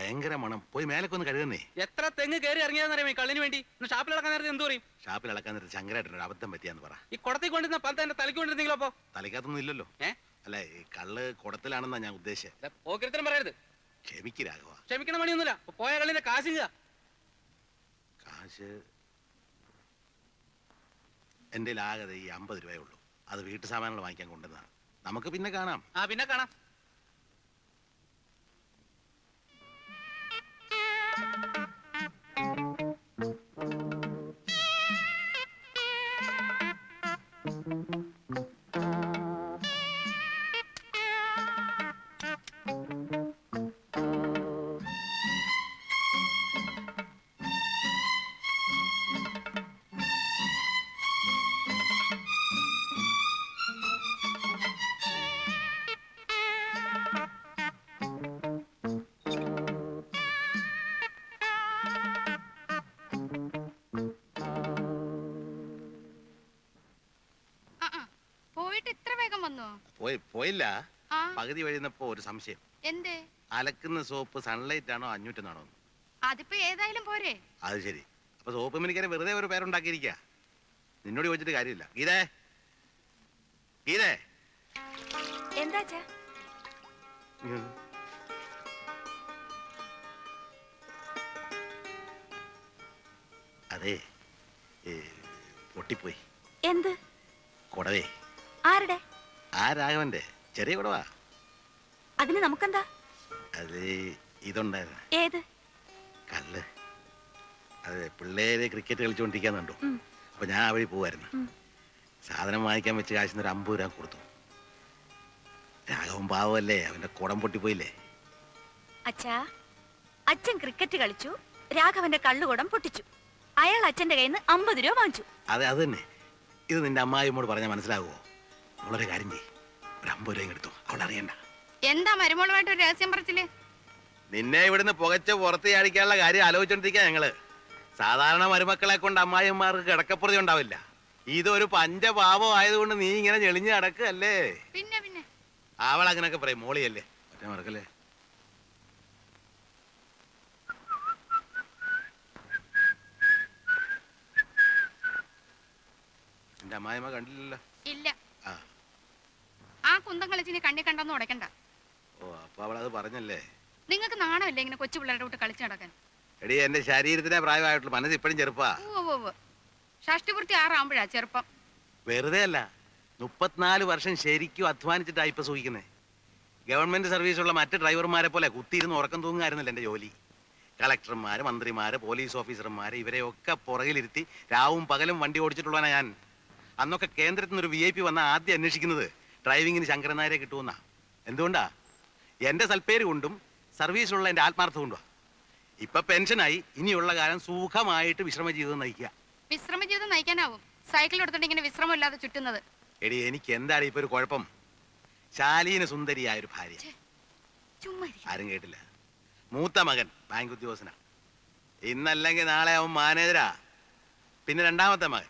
ഭയങ്കര മണം. പോയി മേലൊക്കെ ഒന്ന് കഴുകുന്നേ. എത്ര തെങ്ങ് കയറി ഇറങ്ങിയാന്നറിയാമേ കള്ളിന് വേണ്ടി. ഷാപ്പിൽ ഇളക്കാൻ നേരത്തെ എന്ത് പറയും? ഷാപ്പിൽ ഇളക്കാൻ നേരത്തെ ശങ്കരായിട്ടൊരു അബദ്ധം പറ്റിയാന്ന് പറ. ഈ കുടത്തിൽ കൊണ്ടിരുന്ന പന്ത് എന്റെ തലയ്ക്ക് കൊണ്ടിരുന്നെങ്കിലോ? അപ്പൊ തലയ്ക്കകത്തൊന്നും ഇല്ലല്ലോ. അല്ല, ഈ കള്ള് കുടത്തിലാണെന്നാ ഞാൻ ഉദ്ദേശിച്ചത്. പോക്കിരിത്തരം പറയരുത്. ക്ഷമിക്ക് രാഘവ. ക്ഷമിക്കണ പണിയൊന്നുമില്ല. പോയ കള്ളിന്റെ കാശ് കാശ് എന്റെ ആകെ ഈ 50 രൂപയേ ഉള്ളൂ. അത് വീട്ടു സാമാനങ്ങൾ വാങ്ങിക്കാൻ കൊണ്ടുവന്നാ. നമുക്ക് പിന്നെ കാണാം. പിന്നെ കാണാം. പോയില്ല. പകുതി വഴിയുന്നപ്പോ ഒരു സംശയം. എന്തേ? അലക്കുന്ന സോപ്പ് സൺലൈറ്റ് ആണോ 500 അതിപ്പോ ഏതായാലും പോരെ. അത് ശരി. അപ്പൊ സോപ്പ് മിനിക്കാരെ വെറുതെ ഒരു പേരുണ്ടാക്കിയിരിക്ക. നിന്നോട് ചോദിച്ചിട്ട് കാര്യമില്ല. ഗീതേ, ഗീതേ. എന്താ? അതെ, പൊട്ടിപ്പോയി. എന്ത്? കുടവേ. ആരുടെ? ആ രാഘവന്റെ ചെറിയ കുടവാ. അതിന് നമുക്കെന്താ? അത് ഇതുണ്ടായിരുന്നു. ഏത്? കല്ല്. അതെ, പിള്ളേര് ക്രിക്കറ്റ് കളിച്ചോണ്ടിരിക്കാന്നുണ്ടോ. അപ്പൊ ഞാൻ ആ വഴി പോവായിരുന്നു. സാധനം വാങ്ങിക്കാൻ വെച്ച് കാശിന് ഒരു 50 രൂപ കൊടുത്തു. രാഘവൻ പാവല്ലേ, അവന്റെ കുടം പൊട്ടിപ്പോയില്ലേ. അച്ഛാ, അച്ഛൻ ക്രിക്കറ്റ് കളിച്ചു, രാഘവന്റെ കള്ളുകുടം പൊട്ടിച്ചു. അയാൾ അച്ഛന്റെ കയ്യിൽ നിന്ന് 50 രൂപ വാങ്ങിച്ചു. അതെ, അത് തന്നെ. ഇത് നിന്റെ അമ്മായിയോട് പറഞ്ഞാൽ മനസ്സിലാകുമോ? അവളൊരു കാര്യം ചെയ്യ്, ഒരു 50 രൂപ എടുത്തു. അവൾ അറിയണ്ട. എന്താ മരുമോളുമായിട്ട് ഒരു രഹസ്യം പറച്ചില്? നിന്നെ ഇവിടുന്ന് പുകച്ച് പുറത്ത് ചാടിക്കാനുള്ള കാര്യം ആലോചിച്ചോണ്ടിരിക്കാ ഞങ്ങള്. സാധാരണ മരുമക്കളെ കൊണ്ട് അമ്മായിമാർക്ക് കിടക്കപ്പുറതി ഉണ്ടാവില്ല. ഇതൊരു പഞ്ചപാപം ആയതുകൊണ്ട് നീ ഇങ്ങനെ ഞെളിഞ്ഞ് നടക്കല്ലേ. പിന്നെ പിന്നെ അവൾ അങ്ങനൊക്കെ പറയും. മോളിയല്ലേ, ഒറ്റ മറക്കല്ലേ. എന്റെ അമ്മായിമ്മ കണ്ടില്ലല്ലോ. ഇല്ല. ആ കുന്തം കളിച്ചിന് കണ്ണി കണ്ടെന്ന് ഉടക്കണ്ട. ഓ, അപ്പൊ അവളത് പറഞ്ഞല്ലേ. നിങ്ങൾക്ക് നാണമില്ല ഇങ്ങനെ കൊച്ചു പിള്ളേരുടെ കൂട്ട് കളിച്ചു നടക്കാൻ? എടി, എന്റെ ശരീരത്തിനെ പ്രായമായിട്ടുള്ളൂ, മനസ്സ് ഇപ്പഴും ചെറുപ്പാ. ഷഷ്ടിപൂർത്തി 6 ആവുമ്പോഴാ ചെറുപ്പം. വെറുതെ അല്ല, 34 വർഷം ശരിക്കും അധ്വാനിച്ചിട്ടാ ഇപ്പൊ സൂഹിക്കുന്നേ. ഗവൺമെന്റ് സർവീസുള്ള മറ്റ് ഡ്രൈവർമാരെ പോലെ കുത്തിയിരുന്ന് ഉറക്കം തൂങ്ങായിരുന്നില്ല എന്റെ ജോലി. കളക്ടർമാര്, മന്ത്രിമാര്, പോലീസ് ഓഫീസർമാര്, ഇവരെയൊക്കെ പുറകിലിരുത്തി രാവും പകലും വണ്ടി ഓടിച്ചിട്ടുള്ളവനാ ഞാൻ. അന്നൊക്കെ കേന്ദ്രത്തിൽ നിന്നൊരു VIP വന്ന ആദ്യം അന്വേഷിക്കുന്നത് ഡ്രൈവിങ്ങിന് ശങ്കരൻ നായരെ കിട്ടുമെന്നാ. എന്തുകൊണ്ടാ? എന്റെ സൽപ്പേര് കൊണ്ടും സർവീസിലുള്ള എന്റെ ആത്മാർത്ഥം കൊണ്ടുവാ. ഇപ്പൊ പെൻഷനായി, ഇനിയുള്ള കാലം സുഖമായിട്ട് വിശ്രമ ജീവിതം നയിക്കുക. വിശ്രമ ജീവിതം നയിക്കാനാവും സൈക്കിൾ എടുത്തിട്ട് ഇങ്ങനെ വിശ്രമമില്ലാതെ ചുറ്റുന്നത്? എടി, എനിക്ക് എന്താണ് ഇപ്പൊ ഒരു കുഴപ്പം? ശാലീന സുന്ദരിയായ ഒരു ഭാര്യ. ആരും കേട്ടില്ല. മൂത്ത മകൻ ബാങ്ക് ഉദ്യോഗസ്ഥനാ. ഇന്നല്ലെങ്കിൽ നാളെ അവൻ മാനേജരാ. പിന്നെ രണ്ടാമത്തെ മകൻ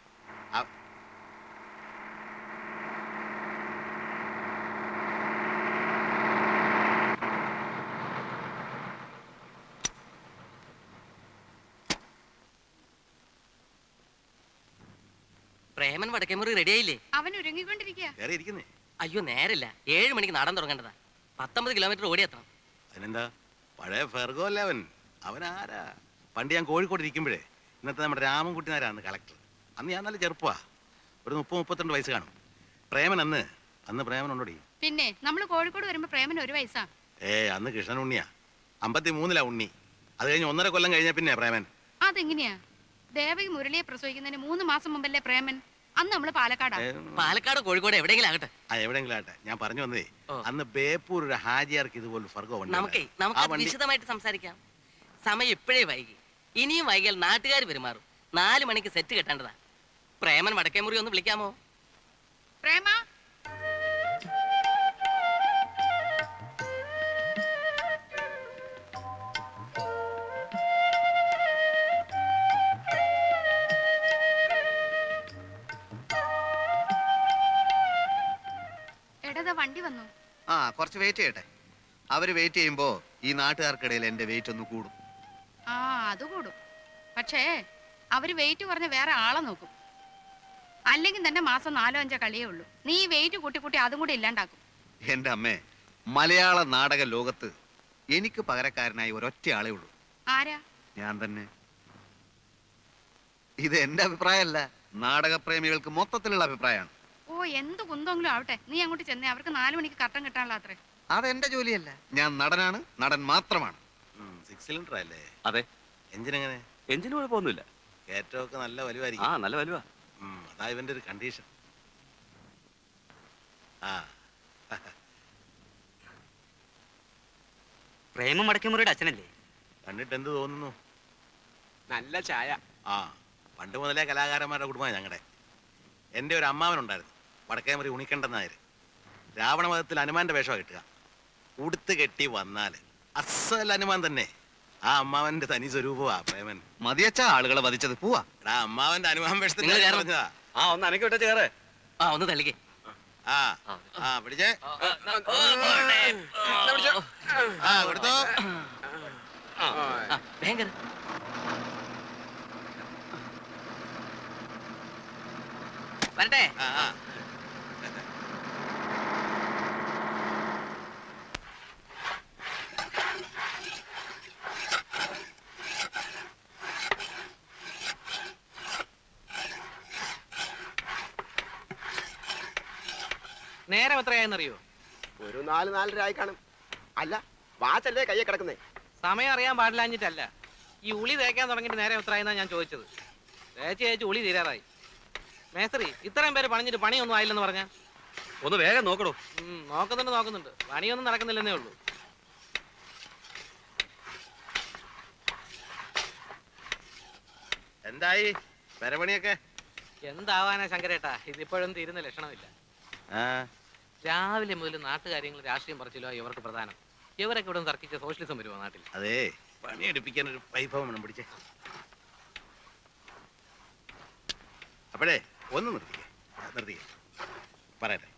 പ്രേമൻ വടക്കേമുറി റെഡി ആയില്ലേ? അവൻ ഒരുങ്ങിക്കൊണ്ടിരിക്കുക. അയ്യോ, നേരില്ല. 7 മണിക്ക് നടൻ തുടങ്ങേണ്ടതാ. 19 കിലോമീറ്റർ ഓടിയെത്തണം. അതിനെന്താ, പഴയ ഫെർഗോ അല്ലേ അവൻ. അവൻ ആരാ? പണ്ട് ഞാൻ കോഴിക്കോട് ഇരിക്കുമ്പോഴേ ഇന്നത്തെ നമ്മുടെ രാമൻകുട്ടി നായരാണ് കളക്ടർ. അന്ന് ഞാൻ നല്ല ചെറുപ്പാ, ഒരു 30-32 വയസ്സ് കാണും. പ്രേമൻ അന്ന് പ്രേമൻ ഉണ്ടോടി? പിന്നെ നമ്മൾ കോഴിക്കോട് വരുമ്പോ പ്രേമൻ 1 വയസ്സാ. അന്ന് കൃഷ്ണൻ ഉണ്ണിയാ. 53 ഉണ്ണി. അത് കഴിഞ്ഞ് 1.5 കൊല്ലം കഴിഞ്ഞ പിന്നെ പ്രേമൻ. അതെങ്ങനെയാ? ദേവകി മുരളിയെ പ്രസവിക്കുന്നതിന് 3 മാസം മുമ്പല്ലേ പ്രേമൻ? അന്ന് നമ്മള് പാലക്കാട് കോഴിക്കോട് എവിടെയെങ്കിലും ആകട്ടെ. എവിടെയെങ്കിലും ആട്ടെ. ഞാൻ പറഞ്ഞു വന്നേ, അന്ന് ബേപ്പൂർ ഒരു ഹാജിയാർക്ക് ഇതുപോലെ ഫർഗോ നമുക്ക് വിശദമായിട്ട് സംസാരിക്കാം. സമയം ഇപ്പോഴേ വൈകി. ഇനിയും വൈകിയാൽ നാട്ടുകാർ പെരുമാറും. 4 മണിക്ക് സെറ്റ് കെട്ടേണ്ടതാ. പ്രേമൻ വടക്കേമുറി ഒന്ന് വിളിക്കാമോ? പ്രേമ, വണ്ടി വന്നു. കുറച്ച് വെയിറ്റ് ചെയ്യട്ടെ. അവര് വെയിറ്റ് ചെയ്യുമ്പോ ഈ നാട്ടുകാർക്കിടയിൽ എന്റെ വെയിറ്റ് ഒന്ന് കൂടും. ആ അത് കൂടും. പക്ഷേ അവര് വെയിറ്റ് കുറഞ്ഞ വേറെ ആളെ നോക്കും. അല്ലെങ്കിൽ തന്നെ മാസം 4-5 കളിയേ ഉള്ളൂ. നീ വെയിറ്റ് കൂട്ടി കൂട്ടി അതും കൂടി ഇല്ലാണ്ടാക്കും. എന്റെ അമ്മേ, മലയാള നാടക ലോകത്ത് എനിക്ക് പകരക്കാരനായി ഒരൊറ്റ ആളേ ഉള്ളൂ. ആരാ? ഞാൻ തന്നെ. ഇത് എന്റെ അഭിപ്രായമല്ല, നാടകപ്രേമികൾക്ക് മൊത്തത്തിലുള്ള അഭിപ്രായമാണ്. ഓ എന്ത് കുന്തെങ്കിലും ആവട്ടെ, നീ അങ്ങോട്ട് ചെന്നേ. അവർക്ക് 4 മണിക്ക് കട്ടൻ കിട്ടാനുള്ള അത്രേ. അതെന്റെ ജോലിയല്ല. ഞാൻ നടനാണ്, നടൻ മാത്രമാണ്. 6 സിലിണ്ടർ അല്ലേ? അതെ. എഞ്ചിൻ എങ്ങനെ? എഞ്ചിന് കുഴപ്പമൊന്നുമില്ല. കയറ്റമൊക്കെ നല്ല ആ വലുവായിരിക്കും. നല്ല വലുവാ. അതാ ഇവന്റെ ഒരു കണ്ടീഷൻ. ആ പ്രേമം വടക്കേമുറിയുടെ അച്ഛനല്ലേ? കണ്ടിട്ട് എന്ത് തോന്നുന്നു? നല്ല ചായ. ആ പണ്ട് മുതലേ കലാകാരന്മാരുടെ കുടുംബമാണ് ഞങ്ങളുടെ. എൻ്റെ ഒരു അമ്മാവനുണ്ടായിരുന്നു, വടക്കേമുറി ഉണിക്കണ്ടൻ നായർ. രാവണവധത്തിൽ ഹനുമാന്റെ വേഷമാണ് കിട്ടുക. ഉടുത്ത് കെട്ടി വന്നാൽ അസൽ ഹനുമാൻ തന്നെ. ആ അമ്മാവന്റെ തനി സ്വരൂപമാ പ്രേമൻ. മതിയച്ച ആളുകളെ വധിച്ചത്. പോവാ. എടാ അമ്മാവന്റെ ഹനുമാൻ വേഷത്തിൽ നിങ്ങൾ കയറ്. പറഞ്ഞതാ. ആ ഒന്ന് അനക്കി വിട്ട ചേറ്. ആ ഒന്ന് തള്ളിക്കേ. ആ ആ പിടിച്ചേ. ആ കൊടുത്തോ. ഭയങ്കര വരട്ടെ. ആ ആ നേരം എത്രയായെന്നറിയോ? ഒരു 4-4:30 ആയി കാണും. അല്ല, വാച്ചല്ലേ കയ്യെ കിടക്കുന്നേ. സമയം അറിയാൻ പാടില്ലാഞ്ഞിട്ടല്ല. ഈ ഉളി തേക്കാൻ തുടങ്ങിയിട്ട് നേരം എത്രയായെന്നാ ഞാൻ ചോദിച്ചത്. തേച്ച് ഉളി തീരാറായി. മേസ്ത്രി ഇത്രയും പേര് പണിഞ്ഞിട്ട് പണിയൊന്നും ആയില്ലെന്ന് പറഞ്ഞാ? ഒന്ന് വേഗം നോക്കണോ. നോക്കുന്നുണ്ട്. പണിയൊന്നും നടക്കുന്നില്ലെന്നേ ഉള്ളൂ. എന്തായി പെരപണിയൊക്കെ? എന്താവാനാ ശങ്കരേട്ടാ, ഇതിപ്പോഴും തീരുന്ന ലക്ഷണമില്ല. ആ രാവിലെ മുതൽ നാട്ടുകാര്യങ്ങൾ രാഷ്ട്രീയം പറിച്ചില്ലോ ഇവർക്ക് പ്രധാനം. ഇവരൊക്കെ ഇവിടെ തർക്കിച്ച സോഷ്യലിസം വരുമോ നാട്ടിൽ? അതെ, പണിയെടുപ്പിക്കാൻ ഒരു വൈഭവം വേണം. പിടിച്ചേ. അപ്പോഴേ ഒന്ന് നിർത്തിക്കേ. പറയട്ടെ,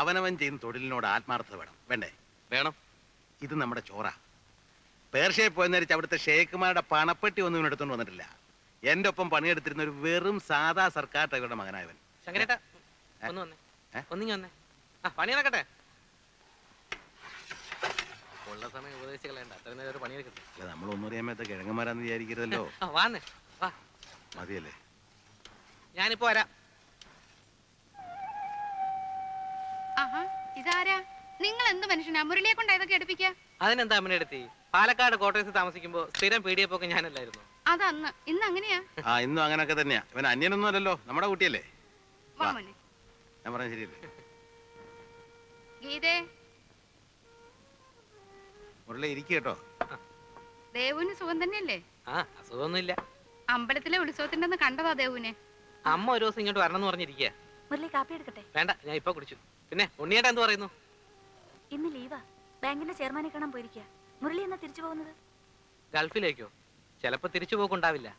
അവനവൻ ചെയ്യുന്ന തൊഴിലിനോട് ആത്മാർത്ഥത വേണ്ടേ? വേണം. ഇത് നമ്മുടെ ചോറ. പേർഷ്യയിൽ പോയെന്നരിച്ച് അവിടുത്തെ ഷേഖുമാരുടെ പണപ്പെട്ടി ഒന്നും ഇവനെടുത്തോണ്ട് വന്നിട്ടില്ല. എന്റെ ഒപ്പം പണിയെടുത്തിരുന്ന ഒരു വെറും സാധാ സർക്കാർ ഡ്രൈവറുടെ മകനായവൻ. ശങ്കരേട്ടാ ഒന്ന് വന്നേ. ഒന്നിങ്ങി വന്നേ. ആ പണി നടക്കട്ടെ. ഉള്ള സമയം ഉപദേശിച്ച് കളയണ്ട. അത്രയും നേരം ഒരു പണിയെടുക്കട്ടെ. അല്ല, നമ്മളൊന്നും അറിയാമത്തെ കിഴങ്ങന്മാരാന്ന് വിചാരിക്കരുതല്ലോ. വാന്നേ വാ. മതിയല്ലേ? ഞാനിപ്പോ വരാം. ആഹാ ഇതാരാ? നിങ്ങൾ എന്ത് മനുഷ്യനാ? മുരളിയെ കൊണ്ട് ഇതൊക്കെ എടുപ്പിക്ക. അതിനെന്താ അമ്മനെ എടുത്തി? പാലക്കാട് കോട്ടയത്ത് താമസിക്കുമ്പോ സ്ഥിരം പീഡിയപ്പൊക്കെ ഞാനല്ലായിരുന്നു. അതന്ന്. ഇന്ന് അങ്ങനെയാ? ആ ഇന്നും അങ്ങനൊക്കെ തന്നെയാ. ഇവൻ അന്യനൊന്നും അല്ലല്ലോ, നമ്മുടെ കുട്ടിയല്ലേ. വാ മോനെ. ഞാൻ പറഞ്ഞ ശരിയല്ലേ? ഗീതേ, മുരളി ഇരിക്കുക കേട്ടോ. ദേവുവിന് സുഖം തന്നെയല്ലേ? ആ അസുഖമൊന്നുമില്ല. അമ്പലത്തിലെ ഉത്സവത്തിന്റെ അന്ന് കണ്ടതാ ദേവുവിനെ. അമ്മ ഒരു ദിവസം ഇങ്ങോട്ട് വരണം എന്ന് പറഞ്ഞിരിക്കുക. മുരളി കാപ്പി എടുക്കട്ടെ? വേണ്ട, ഞാൻ ഇപ്പൊ കുടിച്ചു. പിന്നെ ഉണ്ണിയേട്ടാ എന്ത് പറയുന്നു? ഇന്ന് ലീവാ. ബാങ്കിന്റെ ചെയർമാനെ കാണാൻ പോയിരിക്കുക. മുരളി എന്നാ തിരിച്ചു പോകുന്നത്? ഗൾഫിലേക്കോ? ചിലപ്പോ തിരിച്ചു പോക്കുണ്ടാവില്ല.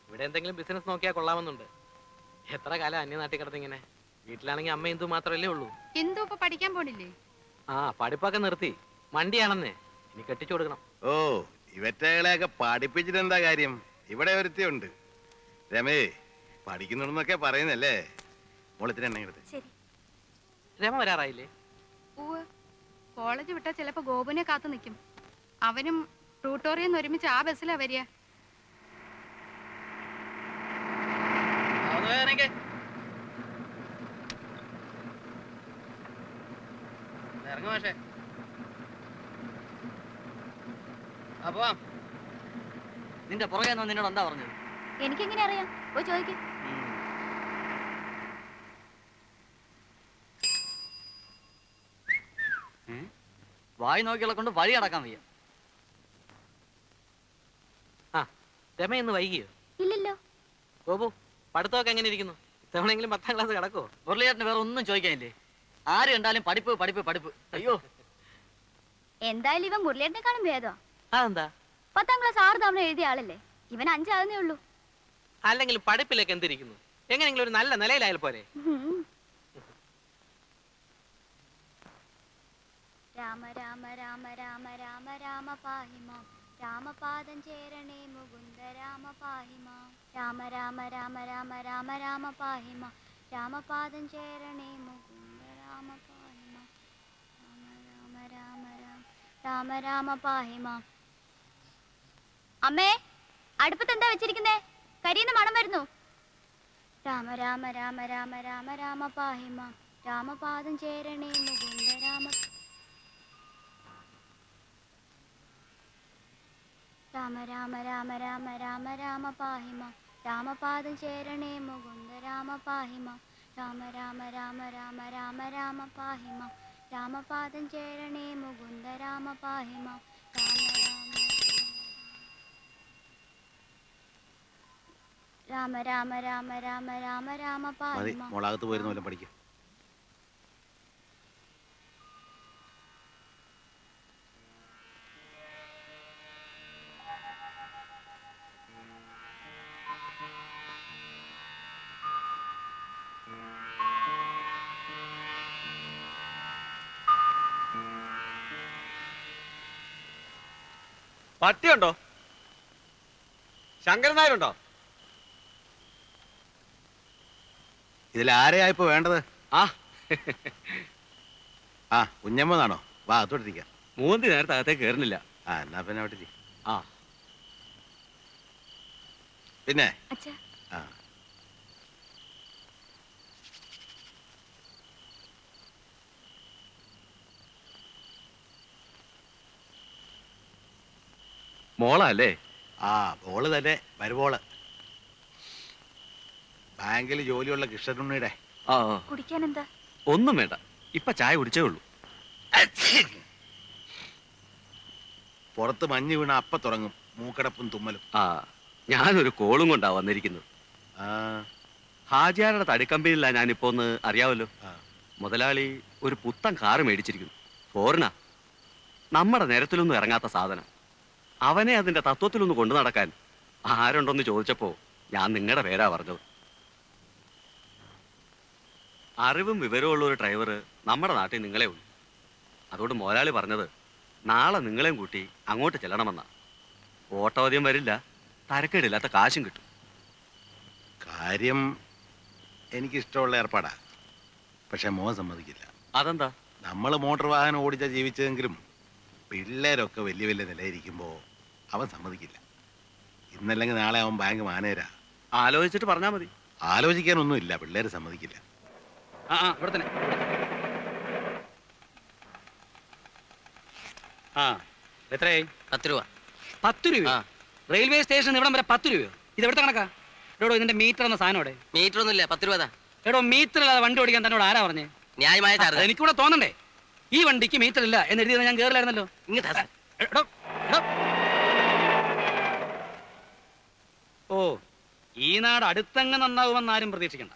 ഇവിടെ എന്തെങ്കിലും ബിസിനസ് നോക്കിയാൽ കൊള്ളാമെന്നുണ്ട്. എത്ര കാലം അന്യനാട്ടിൽ കിടന്നിങ്ങനെ. വീട്ടിലാണെങ്കിൽ അമ്മ എന്തു മാത്രമല്ലേ ഉള്ളൂ. എന്തു ഇപ്പൊ പഠിക്കാൻ പോണില്ലേ? ആ പഠിപ്പൊക്കെ നിർത്തി. മണ്ടിയാണെന്നേ. ഇനി കെട്ടിച്ചു കൊടുക്കണം. ഓ ഇവറ്റകളെയൊക്കെ പഠിപ്പിച്ചിട്ട് എന്താ കാര്യം? ഇവിടെ ഒരുത്തിയുണ്ട്, രമേ. പഠിക്കുന്നുണ്ടെന്നൊക്കെ പറയുന്നല്ലേ. മോളത്തിന് എണ്ണ എടുത്ത്. ശരി. രമ വരാറായില്ലേ? പൂവ് കോളേജ് വിട്ടാ ചിലപ്പോ ഗോപുനെ കാത്തു നിൽക്കും. അവനും ട്യൂട്ടോറിയെന്ന് ഒരുമിച്ച് ആ ബസ്സിലാ വരിക. ഇറങ്ങ മാഷേ. നിന്റെ പുറകെ നിന്നോട് എന്താ പറഞ്ഞത്? എനിക്കെങ്ങനെ അറിയാം? പോയി ചോദിക്കും. വായി നോക്കിയുള്ള കൊണ്ട് വഴി അടക്കാൻ വയ്യ. ആ രമ ഇന്ന് വൈകിയോ? ഇല്ലല്ലോ. ഗോപു പഠിത്തമൊക്കെ എങ്ങനെ ഇരിക്കുന്നു? ഇത്തവണെങ്കിലും 10ാം ക്ലാസ് കിടക്കുവോ? മുരളിയേട്ടന് വേറെ ഒന്നും ചോദിക്കാനില്ലേ? ആര് കണ്ടാലും പഠിപ്പ് പഠിപ്പ് പഠിപ്പ്. അയ്യോ, എന്തായാലും ഇവൻ മുരളിയേട്ടനെക്കാളും ഭേദം. അതെന്താ? 10ാം ക്ലാസ് 6 തവണ എഴുതിയ ആളല്ലേ. ഇവൻ 5 ആകുന്നേ ഉള്ളൂ. അല്ലെങ്കിൽ പഠിപ്പിലേക്ക് എന്തിരിക്കുന്നു? എങ്ങനെയെങ്കിലും ഒരു നല്ല നിലയിലായാൽ പോരെ. രാമ രാമ രാമ രാമ രാമ രാമ പാഹി മാം രാമപാദം ചേരണേ മുകുന്ദ രാമ പാഹി മാം രാമ രാമ രാമ രാമ രാമ രാമ പാഹി മാം രാമപാദം ചേരണേ മുകുന്ദ രാമ പാഹി മാം രാമ രാമ രാമ രാമ രാമ രാമ പാഹി മാം. അമ്മേ, അടുപ്പത്ത് എന്താ വെച്ചിരിക്കുന്നേ? കരിയുന്ന മണം വരുന്നു. രാമ രാമ രാമ രാമ രാമ രാമ പാഹി മാം രാമപാദം ചേരണേ മുകുന്ദ രാമ രാമ രാമ രാമ രാമ രാമ രാമ പാഹി മാം രാമപാദം ചേരണേ മുകുന്ദ രാമ പാഹി മാം രാമ രാമ രാമ രാമ രാമ രാമ പാഹി മാം രാമപാദം ചേരണേ മുകുന്ദ രാമ പാഹി മാം രാമ രാമ രാമ രാമ രാമ രാമ പാഹി മതി, മാം. മോളകത്ത് പോയിരുന്ന വല്ലതും പഠിക്കും. പട്ടിയുണ്ടോ? ശങ്കരൻ നായരുണ്ടോ? ഇതിൽ ആരെയാ ഇപ്പൊ വേണ്ടത്? ആ ആ, കുഞ്ഞമ്മന്നാണോ? വാ, അത്തോട്ടിരിക്കാം. മൂന്തി നേരത്തെ അകത്തേക്ക് കയറുന്നില്ല. ആ, എന്നാ പിന്നെ അവിടെ ഇരി. ആ പിന്നെ അച്ഛാ, ആ, മോളാ അല്ലേ? ആ, ബോള് തന്നെ, വരുബോള്. ബാങ്കിൽ ജോലിയുള്ള കൃഷ്ണനുണ്ണിയുടെ. ആ കുടിക്കാൻ എന്താ? ഒന്നും വേണ്ട, ഇപ്പൊ ചായ കുടിച്ചേ ഉള്ളൂ. പുറത്ത് മഞ്ഞ് വീണ അപ്പ തുടങ്ങും മൂക്കടപ്പും തുമ്മലും. ആ ഞാനൊരു കോളും കൊണ്ടാ വന്നിരിക്കുന്നത്. ആ, ഹാജിയാരുടെ തടിക്കമ്പനിയിലാ ഞാനിപ്പോ ഒന്ന് അറിയാവല്ലോ. ആ. മുതലാളി ഒരു പുത്തൻ കാറ് മേടിച്ചിരിക്കുന്നു. ഫോറിനാ. നമ്മുടെ നിരത്തിലൊന്നും ഇറങ്ങാത്ത സാധനം. അവനെ അതിന്റെ തത്വത്തിലൊന്ന് കൊണ്ടു നടക്കാൻ ആരുണ്ടോന്ന് ചോദിച്ചപ്പോ ഞാൻ നിങ്ങളുടെ പേരാ പറഞ്ഞത്. അറിവും വിവരവും ഉള്ള ഒരു ഡ്രൈവർ നമ്മുടെ നാട്ടിൽ നിങ്ങളെ ഉള്ളൂ. അതുകൊണ്ട് മുതലാളി പറഞ്ഞത് നാളെ നിങ്ങളെയും കൂട്ടി അങ്ങോട്ട് ചെല്ലണമെന്നാ. ഓട്ടോ അധികം വരില്ല, തരക്കേടില്ലാത്ത കാശും കിട്ടും. കാര്യം എനിക്കിഷ്ടമുള്ള ഏർപ്പാടാ. പക്ഷെ മോൻ സമ്മതിക്കില്ല. അതെന്താ? നമ്മൾ മോട്ടോർ വാഹനം ഓടിച്ചാ ജീവിച്ചതെങ്കിലും പിള്ളേരൊക്കെ വലിയ വലിയ നിലയിരിക്കുമ്പോ അവൻ സമ്മതിക്കില്ല. ഇന്നല്ലെങ്കിൽ നാളെ അവൻ ബാങ്ക് മാനേജരാ. ആലോചിച്ചിട്ട് പറഞ്ഞാ മതി. ആലോചിക്കാനൊന്നുമില്ല, പിള്ളേര് സമ്മതിക്കില്ല. ആ ആ, ഇവിടെ തന്നെ. ആ, എത്രയായി? 10 രൂപ. 10 രൂപ? ആ. റെയിൽവേ സ്റ്റേഷൻ ഇവിടം വരെ 10 രൂപയോ? ഇത് എവിടുത്തെ കണക്കാ? എടോ, ഇതിന്റെ മീറ്റർ എന്ന സാധനം അവിടെ. മീറ്റർ ഒന്നുമില്ല, 10 രൂപ. എടോ, മീറ്റർ ഇല്ലാതെ വണ്ടി ഓടിക്കാൻ തന്നോട് ആരാ പറഞ്ഞേ? ന്യായമായ ചാർജ്. എനിക്കൂടെ തോന്നണ്ടേ? ഈ വണ്ടിക്ക് മീറ്റർ ഇല്ല എന്ന് എഴുതിയത് ഞാൻ കേറില്ലായിരുന്നല്ലോ. ഇങ്ങോട്ടാ സാർ. എടോ, എടോ. ഓ, ഈ നാട് അടുത്തങ്ങ് നന്നാവുമെന്ന് ആരും പ്രതീക്ഷിക്കണ്ട.